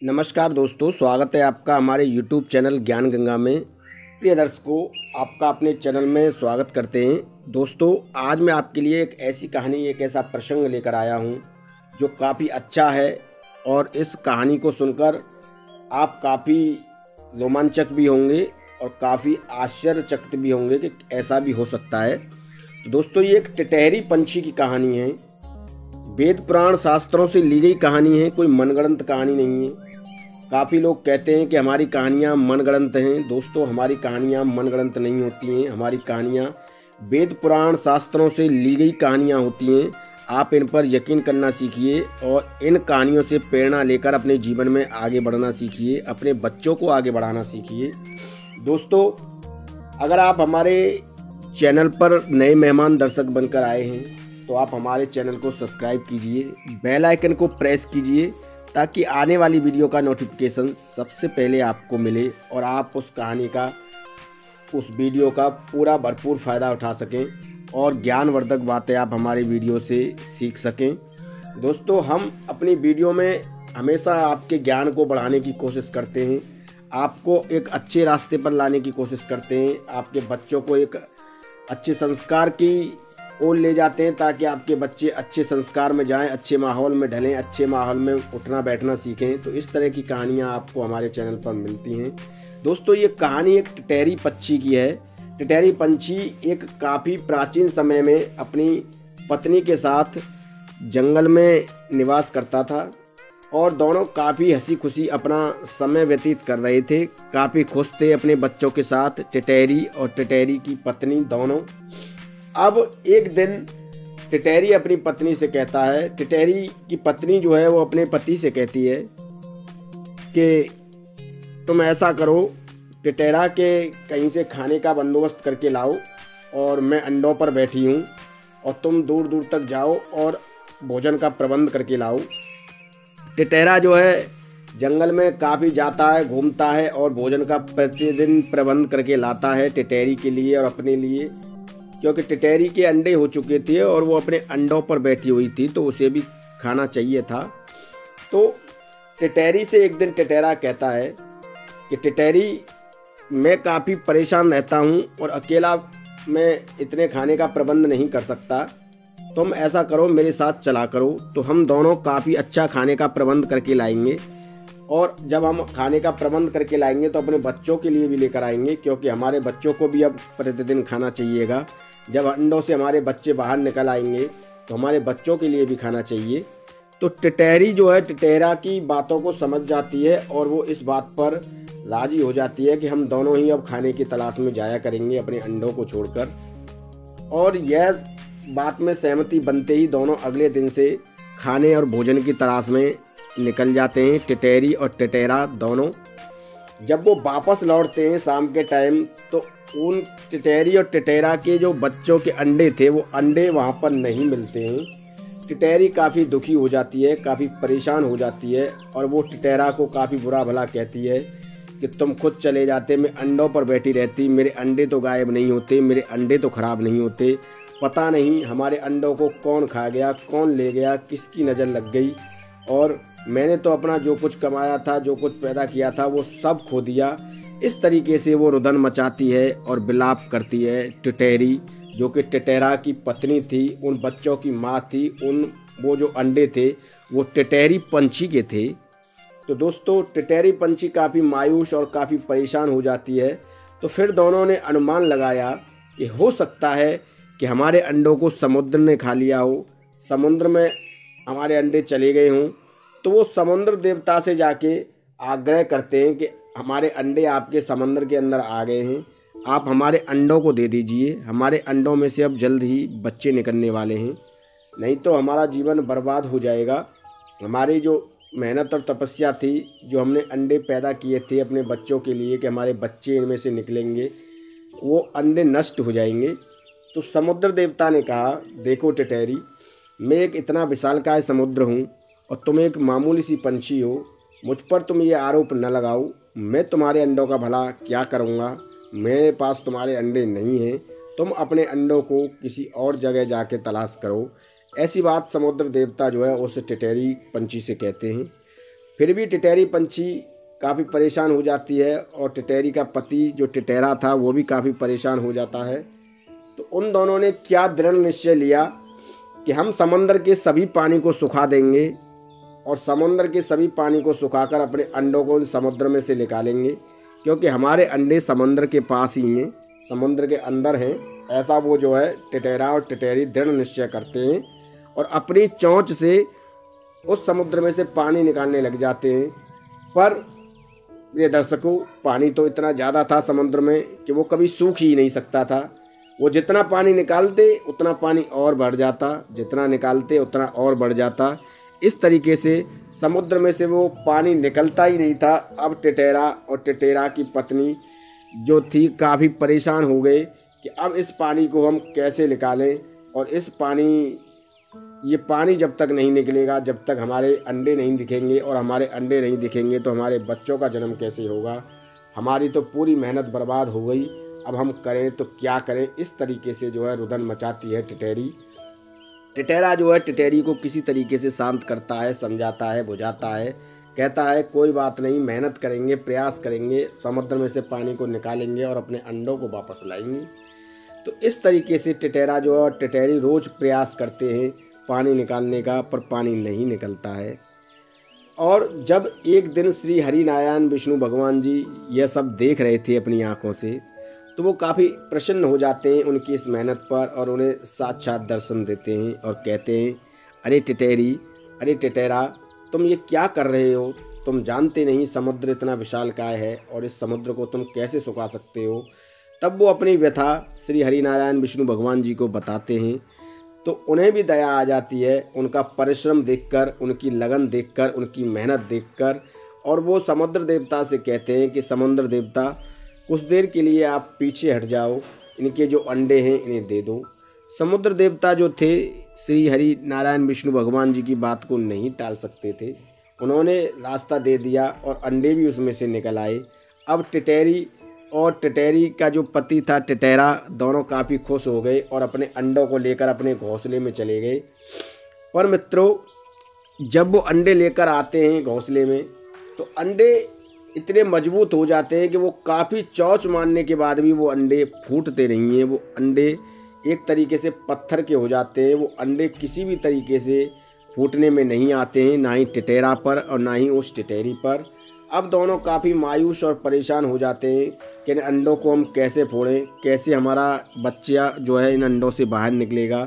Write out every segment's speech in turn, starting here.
नमस्कार दोस्तों, स्वागत है आपका हमारे YouTube चैनल ज्ञान गंगा में। प्रिय दर्शकों, आपका अपने चैनल में स्वागत करते हैं। दोस्तों, आज मैं आपके लिए एक ऐसी कहानी, एक ऐसा प्रसंग लेकर आया हूं जो काफ़ी अच्छा है और इस कहानी को सुनकर आप काफ़ी रोमांचक भी होंगे और काफ़ी आश्चर्यचकित भी होंगे कि ऐसा भी हो सकता है। तो दोस्तों, ये एक टिटहरी पंछी की कहानी है। वेद पुराण शास्त्रों से ली गई कहानी है, कोई मनगढ़ंत कहानी नहीं है। काफ़ी लोग कहते हैं कि हमारी कहानियाँ मनगढ़ंत हैं। दोस्तों, हमारी कहानियाँ मनगढ़ंत नहीं होती हैं। हमारी कहानियाँ वेद पुराण शास्त्रों से ली गई कहानियाँ होती हैं। आप इन पर यकीन करना सीखिए और इन कहानियों से प्रेरणा लेकर अपने जीवन में आगे बढ़ना सीखिए, अपने बच्चों को आगे बढ़ाना सीखिए। दोस्तों, अगर आप हमारे चैनल पर नए मेहमान दर्शक बनकर आए हैं तो आप हमारे चैनल को सब्सक्राइब कीजिए, बेल आइकन को प्रेस कीजिए ताकि आने वाली वीडियो का नोटिफिकेशन सबसे पहले आपको मिले और आप उस कहानी का, उस वीडियो का पूरा भरपूर फ़ायदा उठा सकें और ज्ञानवर्धक बातें आप हमारे वीडियो से सीख सकें। दोस्तों, हम अपनी वीडियो में हमेशा आपके ज्ञान को बढ़ाने की कोशिश करते हैं, आपको एक अच्छे रास्ते पर लाने की कोशिश करते हैं, आपके बच्चों को एक अच्छे संस्कार की ओर ले जाते हैं ताकि आपके बच्चे अच्छे संस्कार में जाएं, अच्छे माहौल में ढलें, अच्छे माहौल में उठना बैठना सीखें। तो इस तरह की कहानियां आपको हमारे चैनल पर मिलती हैं। दोस्तों, ये कहानी एक टिटहरी पंछी की है। टिटहरी पंछी एक काफ़ी प्राचीन समय में अपनी पत्नी के साथ जंगल में निवास करता था और दोनों काफ़ी हंसी खुशी अपना समय व्यतीत कर रहे थे। काफ़ी खुश थे अपने बच्चों के साथ, टिटहरी और टिटहरी की पत्नी दोनों। अब एक दिन टिटहरी अपनी पत्नी से कहता है, टिटहरी की पत्नी जो है वो अपने पति से कहती है कि तुम ऐसा करो, टिटहरा के कहीं से खाने का बंदोबस्त करके लाओ और मैं अंडों पर बैठी हूँ और तुम दूर दूर तक जाओ और भोजन का प्रबंध करके लाओ। टिटहरा जो है जंगल में काफ़ी जाता है, घूमता है और भोजन का प्रतिदिन प्रबंध करके लाता है टिटहरी के लिए और अपने लिए, क्योंकि टिटहरी के अंडे हो चुके थे और वो अपने अंडों पर बैठी हुई थी तो उसे भी खाना चाहिए था। तो टिटहरी से एक दिन टिटहरा कहता है कि टिटहरी, मैं काफ़ी परेशान रहता हूँ और अकेला मैं इतने खाने का प्रबंध नहीं कर सकता, तुम ऐसा करो, मेरे साथ चला करो, तो हम दोनों काफ़ी अच्छा खाने का प्रबंध करके लाएंगे और जब हम खाने का प्रबंध करके लाएंगे तो अपने बच्चों के लिए भी लेकर आएंगे, क्योंकि हमारे बच्चों को भी अब प्रतिदिन खाना चाहिएगा। जब अंडों से हमारे बच्चे बाहर निकल आएंगे तो हमारे बच्चों के लिए भी खाना चाहिए। तो टिटहरी जो है टिटहरा की बातों को समझ जाती है और वो इस बात पर राजी हो जाती है कि हम दोनों ही अब खाने की तलाश में जाया करेंगे अपने अंडों को छोड़कर। और यह बात में सहमति बनते ही दोनों अगले दिन से खाने और भोजन की तलाश में निकल जाते हैं, टिटहरी और टिटहरा दोनों। जब वो वापस लौटते हैं शाम के टाइम तो उन टिटहरी और टिटहरा के जो बच्चों के अंडे थे वो अंडे वहाँ पर नहीं मिलते हैं। टिटहरी काफ़ी दुखी हो जाती है, काफ़ी परेशान हो जाती है और वो टिटहरा को काफ़ी बुरा भला कहती है कि तुम खुद चले जाते, मैं अंडों पर बैठी रहती, मेरे अंडे तो गायब नहीं होते, मेरे अंडे तो ख़राब नहीं होते, पता नहीं हमारे अंडों को कौन खा गया, कौन ले गया, किसकी नज़र लग गई और मैंने तो अपना जो कुछ कमाया था, जो कुछ पैदा किया था वो सब खो दिया। इस तरीके से वो रुदन मचाती है और विलाप करती है टिटहरी, जो कि टिटहरा की पत्नी थी, उन बच्चों की माँ थी, वो जो अंडे थे वो टिटहरी पंछी के थे। तो दोस्तों, टिटहरी पंछी काफ़ी मायूस और काफ़ी परेशान हो जाती है। तो फिर दोनों ने अनुमान लगाया कि हो सकता है कि हमारे अंडों को समुद्र ने खा लिया हो, समुद्र में हमारे अंडे चले गए हों। तो वो समुद्र देवता से जाके आग्रह करते हैं कि हमारे अंडे आपके समुद्र के अंदर आ गए हैं, आप हमारे अंडों को दे दीजिए, हमारे अंडों में से अब जल्द ही बच्चे निकलने वाले हैं, नहीं तो हमारा जीवन बर्बाद हो जाएगा। हमारी जो मेहनत और तपस्या थी, जो हमने अंडे पैदा किए थे अपने बच्चों के लिए कि हमारे बच्चे इनमें से निकलेंगे, वो अंडे नष्ट हो जाएंगे। तो समुद्र देवता ने कहा, देखो टिटहरी, मैं एक इतना विशालकाय समुद्र हूँ और तुम एक मामूली सी पंछी हो, मुझ पर तुम ये आरोप न लगाओ, मैं तुम्हारे अंडों का भला क्या करूँगा, मेरे पास तुम्हारे अंडे नहीं हैं, तुम अपने अंडों को किसी और जगह जाके तलाश करो। ऐसी बात समुद्र देवता जो है उस टिटहरी पंछी से कहते हैं। फिर भी टिटैरी पंछी काफ़ी परेशान हो जाती है और टिटैरी का पति जो टिटैरा था वो भी काफ़ी परेशान हो जाता है। तो उन दोनों ने क्या दृढ़ निश्चय लिया कि हम समंदर के सभी पानी को सुखा देंगे और समुद्र के सभी पानी को सुखाकर अपने अंडों को समुद्र में से निकालेंगे, क्योंकि हमारे अंडे समुद्र के पास ही हैं, समुद्र के अंदर हैं। ऐसा वो जो है टिटैरा और टिटैरी दृढ़ निश्चय करते हैं और अपनी चोंच से उस समुद्र में से पानी निकालने लग जाते हैं। पर प्रिय दर्शकों, पानी तो इतना ज़्यादा था समुद्र में कि वो कभी सूख ही नहीं सकता था। वो जितना पानी निकालते उतना पानी और बढ़ जाता, जितना निकालते उतना और बढ़ जाता। इस तरीके से समुद्र में से वो पानी निकलता ही नहीं था। अब टिटैरा और टिटैरा की पत्नी जो थी काफ़ी परेशान हो गए कि अब इस पानी को हम कैसे निकालें, और ये पानी जब तक नहीं निकलेगा, जब तक हमारे अंडे नहीं दिखेंगे, और हमारे अंडे नहीं दिखेंगे तो हमारे बच्चों का जन्म कैसे होगा। हमारी तो पूरी मेहनत बर्बाद हो गई, अब हम करें तो क्या करें। इस तरीके से जो है रुदन मचाती है टिटैरी। टिटैरा जो है टिटैरी को किसी तरीके से शांत करता है, समझाता है, बुझाता है, कहता है कोई बात नहीं, मेहनत करेंगे, प्रयास करेंगे, समुद्र में से पानी को निकालेंगे और अपने अंडों को वापस लाएंगे। तो इस तरीके से टिटैरा जो है टिटैरी रोज़ प्रयास करते हैं पानी निकालने का, पर पानी नहीं निकलता है। और जब एक दिन श्री हरि नारायण विष्णु भगवान जी यह सब देख रहे थे अपनी आँखों से, तो वो काफ़ी प्रसन्न हो जाते हैं उनकी इस मेहनत पर और उन्हें साक्षात दर्शन देते हैं और कहते हैं, अरे टिटैरी, अरे टिटैरा, तुम ये क्या कर रहे हो? तुम जानते नहीं समुद्र इतना विशालकाय है और इस समुद्र को तुम कैसे सुखा सकते हो। तब वो अपनी व्यथा श्री हरिनारायण विष्णु भगवान जी को बताते हैं, तो उन्हें भी दया आ जाती है उनका परिश्रम देखकर, उनकी लगन देखकर, उनकी मेहनत देखकर। और वो समुद्र देवता से कहते हैं कि समुद्र देवता, कुछ देर के लिए आप पीछे हट जाओ, इनके जो अंडे हैं इन्हें दे दो। समुद्र देवता जो थे श्री हरि नारायण विष्णु भगवान जी की बात को नहीं टाल सकते थे। उन्होंने रास्ता दे दिया और अंडे भी उसमें से निकल आए। अब टिटैरी और टिटैरी का जो पति था टिटैरा, दोनों काफ़ी खुश हो गए और अपने अंडों को लेकर अपने घोंसले में चले गए। पर मित्रों, जब वो अंडे लेकर आते हैं घोंसले में, तो अंडे इतने मजबूत हो जाते हैं कि वो काफ़ी चौंच मारने के बाद भी वो अंडे फूटते नहीं हैं। वो अंडे एक तरीके से पत्थर के हो जाते हैं। वो अंडे किसी भी तरीके से फूटने में नहीं आते हैं, ना ही टिटैरा पर और ना ही उस टिटैरी पर। अब दोनों काफ़ी मायूस और परेशान हो जाते हैं कि इन अंडों को हम कैसे फोड़ें, कैसे हमारा बच्चा जो है इन अंडों से बाहर निकलेगा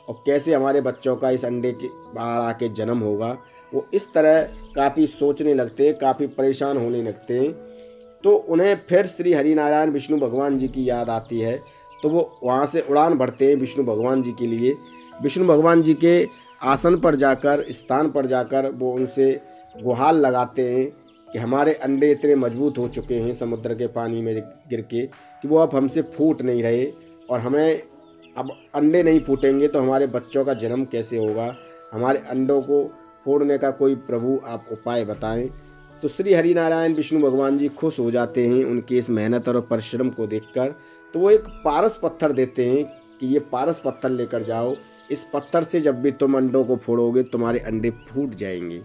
और कैसे हमारे बच्चों का इस अंडे के बाहर आके जन्म होगा। वो इस तरह काफ़ी सोचने लगते हैं, काफ़ी परेशान होने लगते हैं। तो उन्हें फिर श्री हरिनारायण विष्णु भगवान जी की याद आती है, तो वो वहाँ से उड़ान भरते हैं विष्णु भगवान जी के लिए। विष्णु भगवान जी के आसन पर जाकर, स्थान पर जाकर वो उनसे गुहार लगाते हैं कि हमारे अंडे इतने मजबूत हो चुके हैं समुद्र के पानी में गिर के कि वो अब हमसे फूट नहीं रहे, और हमें अब अंडे नहीं फूटेंगे तो हमारे बच्चों का जन्म कैसे होगा। हमारे अंडों को फोड़ने का कोई प्रभु आप उपाय बताएं। तो श्री हरिनारायण विष्णु भगवान जी खुश हो जाते हैं उनकी इस मेहनत और परिश्रम को देखकर। तो वो एक पारस पत्थर देते हैं कि ये पारस पत्थर लेकर जाओ, इस पत्थर से जब भी तुम अंडों को फोड़ोगे तुम्हारे अंडे फूट जाएंगे।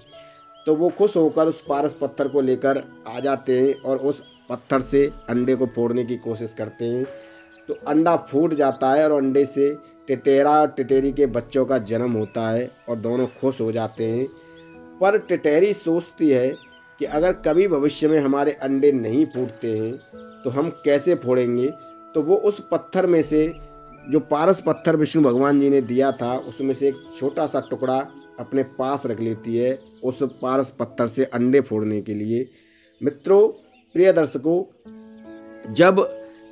तो वो खुश होकर उस पारस पत्थर को लेकर आ जाते हैं और उस पत्थर से अंडे को फोड़ने की कोशिश करते हैं। तो अंडा फूट जाता है और अंडे से टिटैरा और टिटैरी के बच्चों का जन्म होता है और दोनों खुश हो जाते हैं। पर टिटैरी सोचती है कि अगर कभी भविष्य में हमारे अंडे नहीं फूटते हैं तो हम कैसे फोड़ेंगे। तो वो उस पत्थर में से, जो पारस पत्थर विष्णु भगवान जी ने दिया था, उसमें से एक छोटा सा टुकड़ा अपने पास रख लेती है उस पारस पत्थर से अंडे फोड़ने के लिए। मित्रों, प्रिय दर्शकों, जब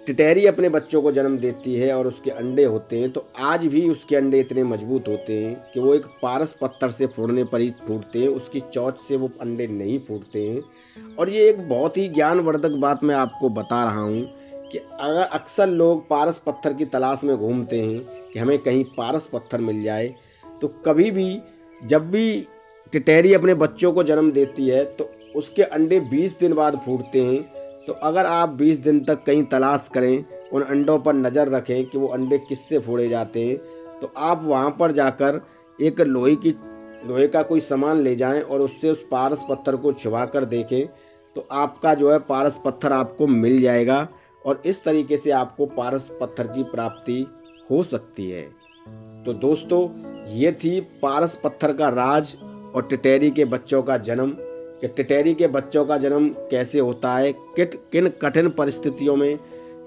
टिटैरी अपने बच्चों को जन्म देती है और उसके अंडे होते हैं, तो आज भी उसके अंडे इतने मजबूत होते हैं कि वो एक पारस पत्थर से फोड़ने पर ही फूटते हैं, उसकी चोंच से वो अंडे नहीं फूटते हैं। और ये एक बहुत ही ज्ञानवर्धक बात मैं आपको बता रहा हूँ कि अगर अक्सर लोग पारस पत्थर की तलाश में घूमते हैं कि हमें कहीं पारस पत्थर मिल जाए, तो कभी भी जब भी टिटैरी अपने बच्चों को जन्म देती है तो उसके अंडे 20 दिन बाद फूटते हैं। तो अगर आप 20 दिन तक कहीं तलाश करें, उन अंडों पर नज़र रखें कि वो अंडे किससे फोड़े जाते हैं, तो आप वहाँ पर जाकर एक लोहे की लोहे का कोई सामान ले जाएं और उससे उस पारस पत्थर को छुआ कर देखें तो आपका जो है पारस पत्थर आपको मिल जाएगा और इस तरीके से आपको पारस पत्थर की प्राप्ति हो सकती है। तो दोस्तों, ये थी पारस पत्थर का राज और टिटेरी के बच्चों का जन्म, कि टिटेरी के बच्चों का जन्म कैसे होता है, किन कठिन परिस्थितियों में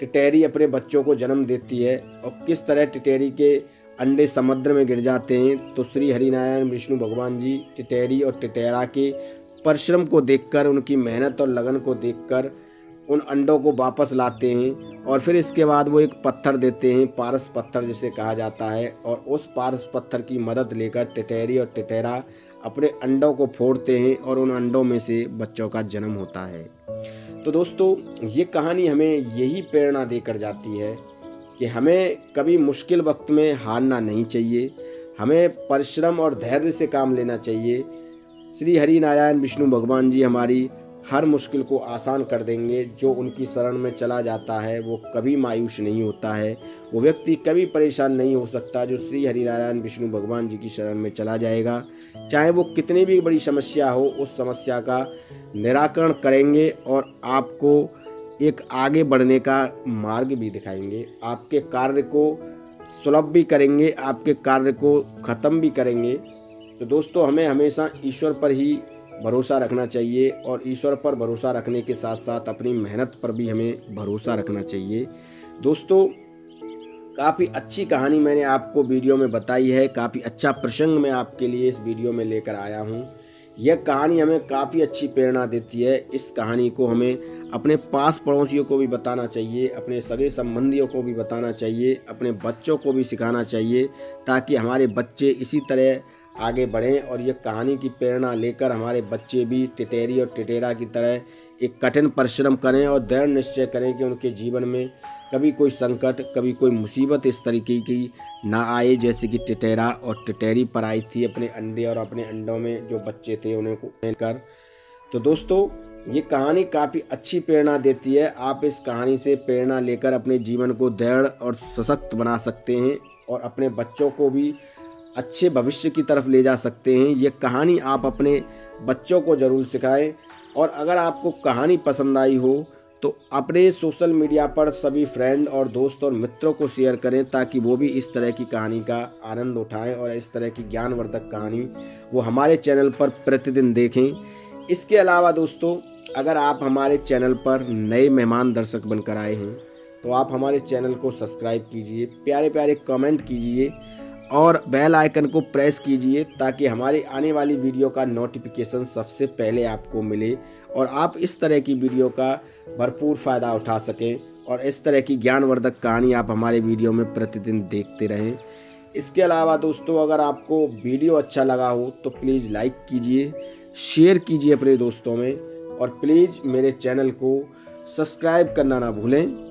टिटेरी अपने बच्चों को जन्म देती है और किस तरह टिटेरी के अंडे समुद्र में गिर जाते हैं। तो श्री हरिनारायण विष्णु भगवान जी टिटेरी और टिटेरा के परिश्रम को देखकर, उनकी मेहनत और लगन को देखकर उन अंडों को वापस लाते हैं और फिर इसके बाद वो एक पत्थर देते हैं, पारस पत्थर जिसे कहा जाता है, और उस पारस पत्थर की मदद लेकर टिटेरी और टिटेरा अपने अंडों को फोड़ते हैं और उन अंडों में से बच्चों का जन्म होता है। तो दोस्तों, ये कहानी हमें यही प्रेरणा देकर जाती है कि हमें कभी मुश्किल वक्त में हारना नहीं चाहिए, हमें परिश्रम और धैर्य से काम लेना चाहिए। श्री हरिनारायण विष्णु भगवान जी हमारी हर मुश्किल को आसान कर देंगे। जो उनकी शरण में चला जाता है वो कभी मायूस नहीं होता है, वो व्यक्ति कभी परेशान नहीं हो सकता जो श्री हरिनारायण विष्णु भगवान जी की शरण में चला जाएगा। चाहे वो कितनी भी बड़ी समस्या हो, उस समस्या का निराकरण करेंगे और आपको एक आगे बढ़ने का मार्ग भी दिखाएंगे, आपके कार्य को सुलभ भी करेंगे, आपके कार्य को ख़त्म भी करेंगे। तो दोस्तों, हमें हमेशा ईश्वर पर ही भरोसा रखना चाहिए और ईश्वर पर भरोसा रखने के साथ साथ अपनी मेहनत पर भी हमें भरोसा रखना चाहिए। दोस्तों, काफ़ी अच्छी कहानी मैंने आपको वीडियो में बताई है, काफ़ी अच्छा प्रसंग मैं आपके लिए इस वीडियो में लेकर आया हूँ। यह कहानी हमें काफ़ी अच्छी प्रेरणा देती है। इस कहानी को हमें अपने पास पड़ोसियों को भी बताना चाहिए, अपने सगे संबंधियों को भी बताना चाहिए, अपने बच्चों को भी सिखाना चाहिए, ताकि हमारे बच्चे इसी तरह आगे बढ़ें और ये कहानी की प्रेरणा लेकर हमारे बच्चे भी टिटेरी और टिटेरा की तरह एक कठिन परिश्रम करें और दृढ़ निश्चय करें कि उनके जीवन में कभी कोई संकट, कभी कोई मुसीबत इस तरीके की ना आए जैसे कि टिटेरा और टिटेरी पर आई थी अपने अंडे और अपने अंडों में जो बच्चे थे उन्हें लेकर। तो दोस्तों, ये कहानी काफ़ी अच्छी प्रेरणा देती है। आप इस कहानी से प्रेरणा लेकर अपने जीवन को दृढ़ और सशक्त बना सकते हैं और अपने बच्चों को भी अच्छे भविष्य की तरफ ले जा सकते हैं। ये कहानी आप अपने बच्चों को ज़रूर सिखाएं और अगर आपको कहानी पसंद आई हो तो अपने सोशल मीडिया पर सभी फ्रेंड और दोस्त और मित्रों को शेयर करें, ताकि वो भी इस तरह की कहानी का आनंद उठाएं और इस तरह की ज्ञानवर्धक कहानी वो हमारे चैनल पर प्रतिदिन देखें। इसके अलावा दोस्तों, अगर आप हमारे चैनल पर नए मेहमान दर्शक बनकर आए हैं तो आप हमारे चैनल को सब्सक्राइब कीजिए, प्यारे प्यारे कमेंट कीजिए और बेल आइकन को प्रेस कीजिए, ताकि हमारी आने वाली वीडियो का नोटिफिकेशन सबसे पहले आपको मिले और आप इस तरह की वीडियो का भरपूर फ़ायदा उठा सकें और इस तरह की ज्ञानवर्धक कहानी आप हमारे वीडियो में प्रतिदिन देखते रहें। इसके अलावा दोस्तों, अगर आपको वीडियो अच्छा लगा हो तो प्लीज़ लाइक कीजिए, शेयर कीजिए अपने दोस्तों में और प्लीज़ मेरे चैनल को सब्सक्राइब करना ना भूलें।